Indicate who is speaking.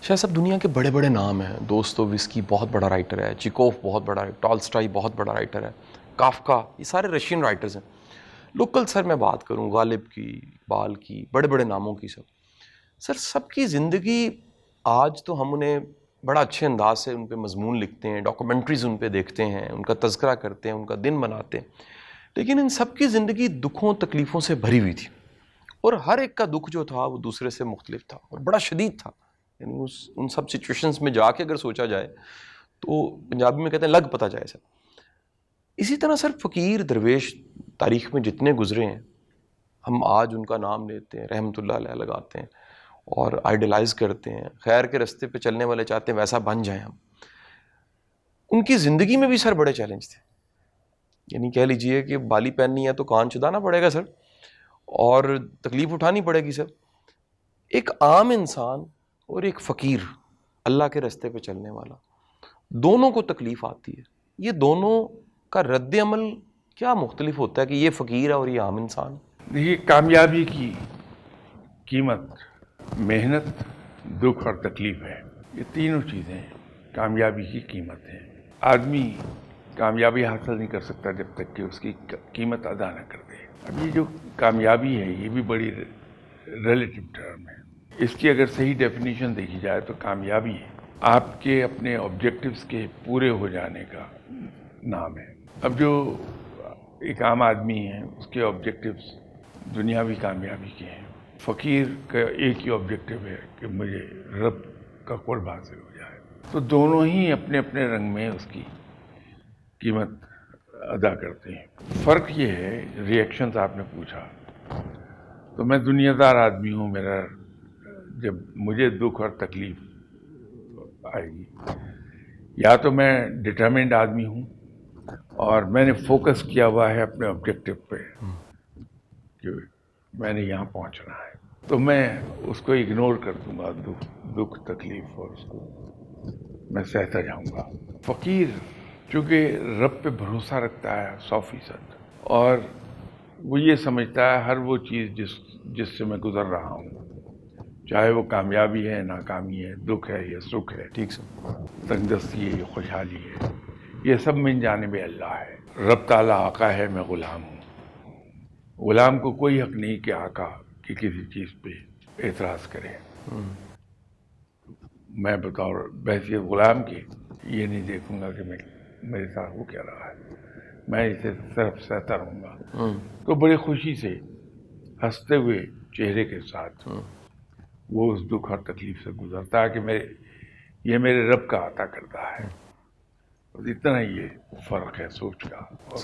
Speaker 1: شاید صاحب دنیا کے بڑے بڑے نام ہیں. دوستویسکی بہت بڑا رائٹر ہے, چیکوف بہت بڑا ہے, ٹالسٹائی بہت بڑا رائٹر ہے, کافکا, یہ سارے رشین رائٹرز ہیں. لوکل سر میں بات کروں غالب کی, اقبال کی, بڑے بڑے ناموں کی, سر سب کی زندگی آج تو ہم انہیں بڑا اچھے انداز سے ان پہ مضمون لکھتے ہیں, ڈاکومنٹریز ان پہ دیکھتے ہیں, ان کا تذکرہ کرتے ہیں, ان کا دن مناتے ہیں, لیکن ان سب کی زندگی دکھوں تکلیفوں سے بھری ہوئی تھی, اور ہر ایک کا دکھ جو تھا وہ دوسرے سے مختلف تھا اور بڑا شدید تھا. یعنی ان سب سچویشنز میں جا کے اگر سوچا جائے تو پنجابی میں کہتے ہیں لگ پتہ جائے سر. اسی طرح سر فقیر درویش تاریخ میں جتنے گزرے ہیں, ہم آج ان کا نام لیتے ہیں, رحمۃ اللہ علیہ لگاتے ہیں اور آئیڈیلائز کرتے ہیں, خیر کے رستے پہ چلنے والے چاہتے ہیں ویسا بن جائیں ہم. ان کی زندگی میں بھی سر بڑے چیلنج تھے. یعنی کہہ لیجئے کہ بالی پہننی ہے تو کان چھدانا پڑے گا سر, اور تکلیف اٹھانی پڑے گی سر. ایک عام انسان اور ایک فقیر اللہ کے رستے پہ چلنے والا, دونوں کو تکلیف آتی ہے. یہ دونوں کا رد عمل کیا مختلف ہوتا ہے کہ یہ فقیر ہے اور یہ عام انسان؟
Speaker 2: دیکھیے, کامیابی کی قیمت محنت, دکھ اور تکلیف ہے. یہ تینوں چیزیں کامیابی کی قیمت ہیں. آدمی کامیابی حاصل نہیں کر سکتا جب تک کہ اس کی قیمت ادا نہ کر دے. اب یہ جو کامیابی ہے یہ بھی بڑی ریلیٹو ٹرم ہے. اس کی اگر صحیح ڈیفینیشن دیکھی جائے تو کامیابی آپ کے اپنے آبجیکٹیوز کے پورے ہو جانے کا نام ہے. اب جو ایک عام آدمی ہے اس کے آبجیکٹیوز دنیاوی کامیابی کے ہیں. فقیر کا ایک ہی آبجیکٹو ہے کہ مجھے رب کا قرب حاصل ہو جائے. تو دونوں ہی اپنے اپنے رنگ میں اس کی قیمت ادا کرتے ہیں. فرق یہ ہے, ریئیکشنز آپ نے پوچھا, تو میں دنیا دار آدمی ہوں. میرا جب مجھے دکھ اور تکلیف آئے گی, یا تو میں ڈٹرمنڈ آدمی ہوں اور میں نے فوکس کیا ہوا ہے اپنے آبجیکٹو پہ کہ میں نے یہاں پہنچنا ہے, تو میں اس کو اگنور کر دوں گا, دکھ تکلیف, اور اس کو میں سہتا جاؤں گا. فقیر چونکہ رب پہ بھروسہ رکھتا ہے 100%, اور وہ یہ سمجھتا ہے ہر وہ چیز جس سے میں گزر رہا ہوں, چاہے وہ کامیابی ہے, ناکامی ہے, دکھ ہے یا سکھ ہے,
Speaker 1: ٹھیک سر,
Speaker 2: تنگدستی ہے یا خوشحالی ہے, یہ سب من جانب اللہ ہے. رب تعالیٰ آقا ہے, میں غلام ہوں. غلام کو کوئی حق نہیں کہ آقا کی کسی چیز پہ اعتراض کرے. میں بطور بحیثیت غلام کے یہ نہیں دیکھوں گا کہ میرے ساتھ وہ کیا رہا ہے, میں اسے صرف سہتا رہوں گا. تو بڑی خوشی سے ہنستے ہوئے چہرے کے ساتھ وہ اس دکھ اور تکلیف سے گزرتا ہے کہ یہ میرے رب کا عطا کرتا ہے. اتنا ہی یہ فرق ہے سوچ کا. اور